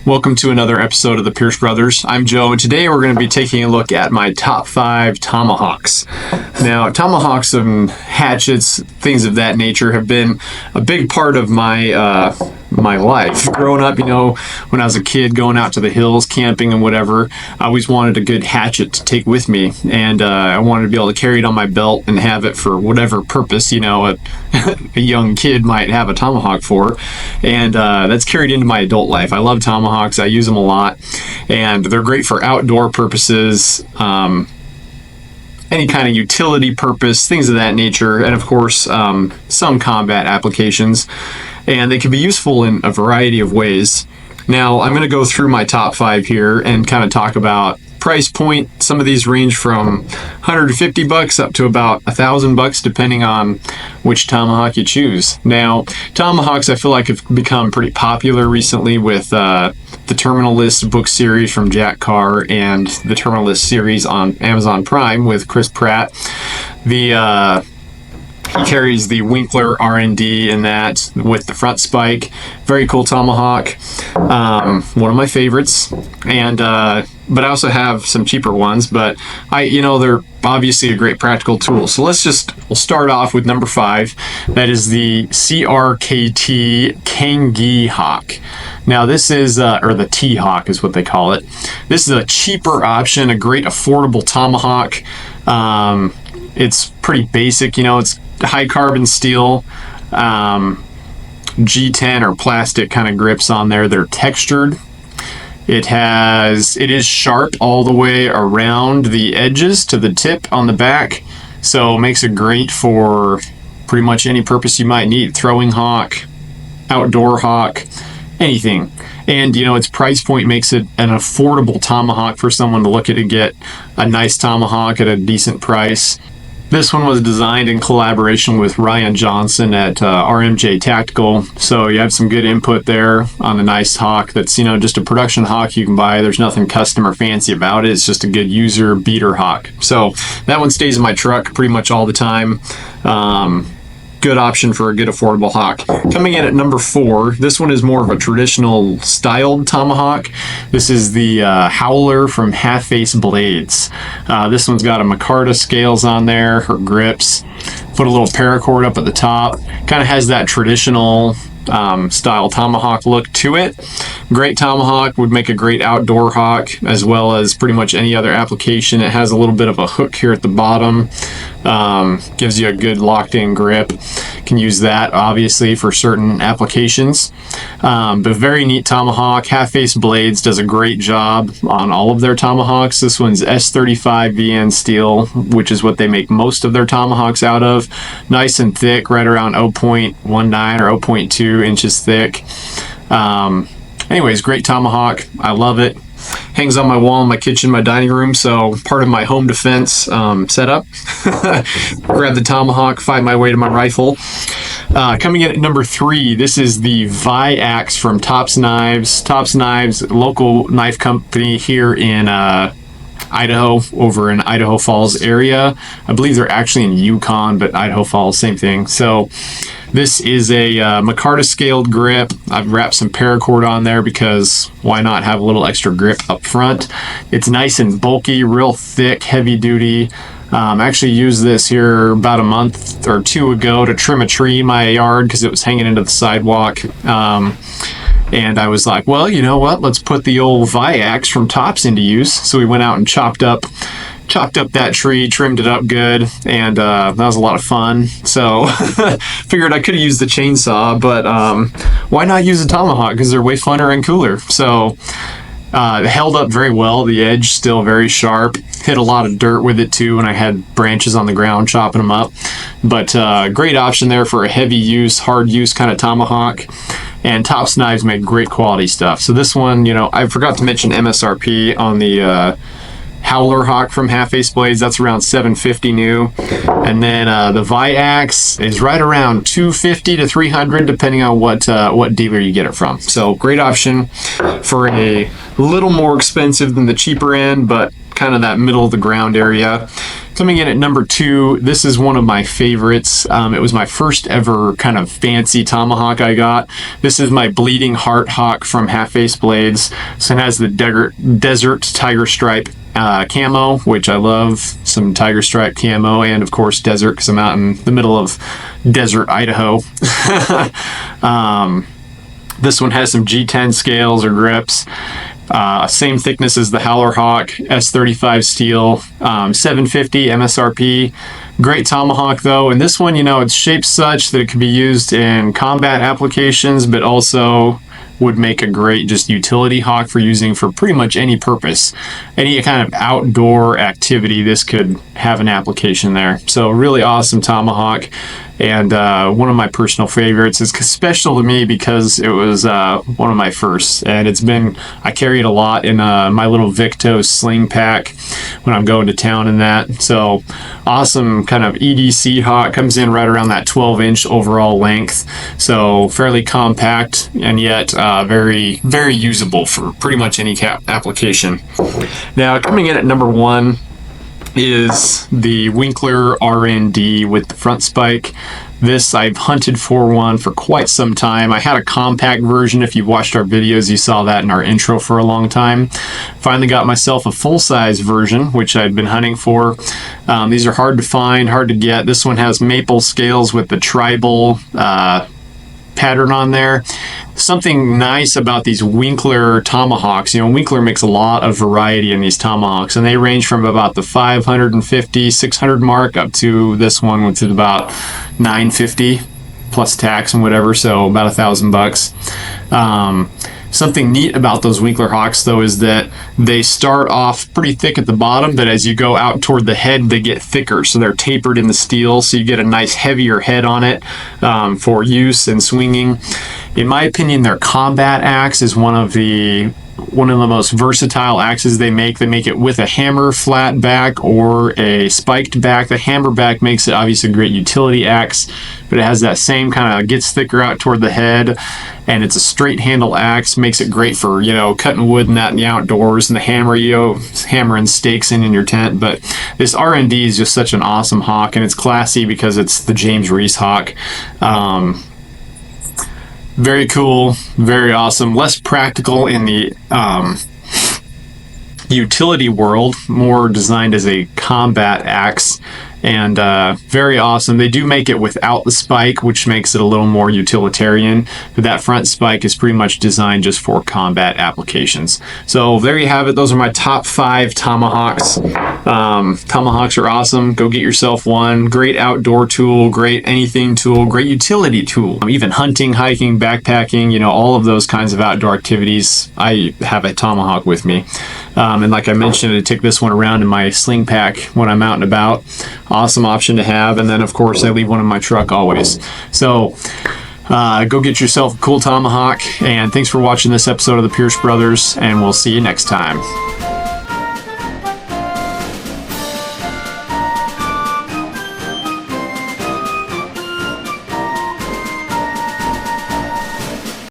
Welcome to another episode of the Pierce Brothers. I'm Joe, and today we're going to be taking a look at my top 5 Tomahawks. Now, Tomahawks and hatchets, things of that nature, have been a big part of my my life. Growing up, when I was a kid going out to the hills, camping and whatever, I always wanted a good hatchet to take with me, and I wanted to be able to carry it on my belt and have it for whatever purpose, a young kid might have a tomahawk for, and that's carried into my adult life. I love tomahawks. I use them a lot, and they're great for outdoor purposes, any kind of utility purpose, things of that nature, and of course, some combat applications. And they can be useful in a variety of ways. Now, I'm going to go through my top 5 here and kind of talk about price point. Some of these range from $150 up to about $1,000, depending on which tomahawk you choose. Now, tomahawks I feel like have become pretty popular recently with the Terminal List book series from Jack Carr and the Terminal List series on Amazon Prime with Chris Pratt. He carries the Winkler R&D in that with the front spike. Very cool tomahawk. One of my favorites. And but I also have some cheaper ones, but they're obviously a great practical tool. So we'll start off with number 5. That is the CRKT Kangi Hawk. Now this is, or the T-Hawk is what they call it. This is a cheaper option, a great affordable tomahawk. It's pretty basic, it's high carbon steel, G10 or plastic kind of grips on there. They're textured. It is sharp all the way around the edges to the tip on the back, so it makes it great for pretty much any purpose you might need. Throwing hawk, outdoor hawk, anything. And its price point makes it an affordable tomahawk for someone to look at and get a nice tomahawk at a decent price. This one was designed in collaboration with Ryan Johnson at RMJ Tactical, so you have some good input there on a nice hawk that's, just a production hawk you can buy. There's nothing custom or fancy about it. It's just a good user beater hawk. So that one stays in my truck pretty much all the time. Good option for a good affordable hawk. Coming in at number 4, this one is more of a traditional styled tomahawk. This is the Howler from Half Face Blades. This one's got a micarta scales on there, her grips. Put a little paracord up at the top. Kind of has that traditional style tomahawk look to it. Great tomahawk, would make a great outdoor hawk as well as pretty much any other application. It has a little bit of a hook here at the bottom, gives you a good locked in grip. Can use that obviously for certain applications, but very neat tomahawk. Half Face Blades does a great job on all of their tomahawks. This one's S35 VN steel, which is what they make most of their tomahawks out of. Nice and thick, right around 0.19 or 0.2 inches thick. Anyways, great tomahawk. I love it. Hangs on my wall in my kitchen, my dining room, so part of my home defense setup. Grab the tomahawk, find my way to my rifle. Coming in at number 3, this is the Vi-Axe from Tops Knives. Tops Knives, local knife company here in Idaho, over in Idaho Falls area. I believe they're actually in Yukon, but Idaho Falls, same thing. So this is a micarta scaled grip. I've wrapped some paracord on there because why not have a little extra grip up front. It's nice and bulky, real thick, heavy duty. I actually used this here about a month or 2 ago to trim a tree in my yard because it was hanging into the sidewalk. And I was like, well, you know what? Let's put the old Vi-Axe from Tops into use. So we went out and chopped up that tree, trimmed it up good, and that was a lot of fun. So figured I could have used the chainsaw, but why not use a tomahawk, because they're way funner and cooler. So it held up very well. The edge still very sharp. Hit a lot of dirt with it too when I had branches on the ground chopping them up. But great option there for a heavy use, hard use kind of tomahawk. And Tops Knives make great quality stuff. So this one, I forgot to mention MSRP on the Howler Hawk from Half Ace Blades, that's around $750 new. And then the Vi-Axe is right around $250 to $300, depending on what dealer you get it from. So great option for a little more expensive than the cheaper end, but kind of that middle of the ground area. Coming in at number 2, this is one of my favorites. It was my first ever kind of fancy Tomahawk I got. This is my Bleeding Heart Hawk from Half Ace Blades. So it has the Desert Tiger Stripe camo, which I love. Some Tiger Stripe camo, and of course desert, because I'm out in the middle of desert Idaho. This one has some G10 scales or grips. Same thickness as the Howler Hawk, S35 steel, $750 MSRP. Great Tomahawk though, and this one, you know, it's shaped such that it can be used in combat applications, but also would make a great just utility hawk for using for pretty much any purpose. Any kind of outdoor activity, this could have an application there. So really awesome Tomahawk, and one of my personal favorites. Is special to me because it was one of my first, and I carry it a lot in my little Victo sling pack when I'm going to town in that. So awesome kind of EDC hawk, comes in right around that 12-inch overall length, so fairly compact and yet very, very usable for pretty much any application. Now coming in at number 1 is the Winkler RND with the front spike. This, I've hunted for one for quite some time. I had a compact version. If you watched our videos, you saw that in our intro for a long time. Finally got myself a full-size version, which I'd been hunting for. These are hard to find, hard to get. This one has maple scales with the tribal pattern on there. Something nice about these Winkler Tomahawks, you know, Winkler makes a lot of variety in these Tomahawks, and they range from about the 550, 600 mark up to this one, which is about 950 plus tax and whatever, so about $1,000. Something neat about those Winkler Hawks though is that they start off pretty thick at the bottom, but as you go out toward the head, they get thicker, so they're tapered in the steel, so you get a nice heavier head on it for use and swinging. In my opinion, their combat axe is one of the most versatile axes they make. They make it with a hammer flat back or a spiked back. The hammer back makes it obviously a great utility axe, but it has that same kind of, gets thicker out toward the head, and it's a straight handle axe. Makes it great for, you know, cutting wood and that in the outdoors, and the hammer, you know, hammering stakes in your tent. But this RND is just such an awesome hawk, and it's classy because it's the James Reese hawk. Very cool, very awesome. Less practical in the utility world, more designed as a combat axe, and very awesome. They do make it without the spike, which makes it a little more utilitarian, but that front spike is pretty much designed just for combat applications. So there you have it. Those are my top 5 Tomahawks. Tomahawks are awesome. Go get yourself one. Great outdoor tool, great anything tool, great utility tool. Even hunting, hiking, backpacking, you know, all of those kinds of outdoor activities, I have a Tomahawk with me. And like I mentioned, I take this one around in my sling pack when I'm out and about. Awesome option to have. And then of course I leave one in my truck always. So go get yourself a cool Tomahawk, and thanks for watching this episode of the Pierce Brothers, and we'll see you next time.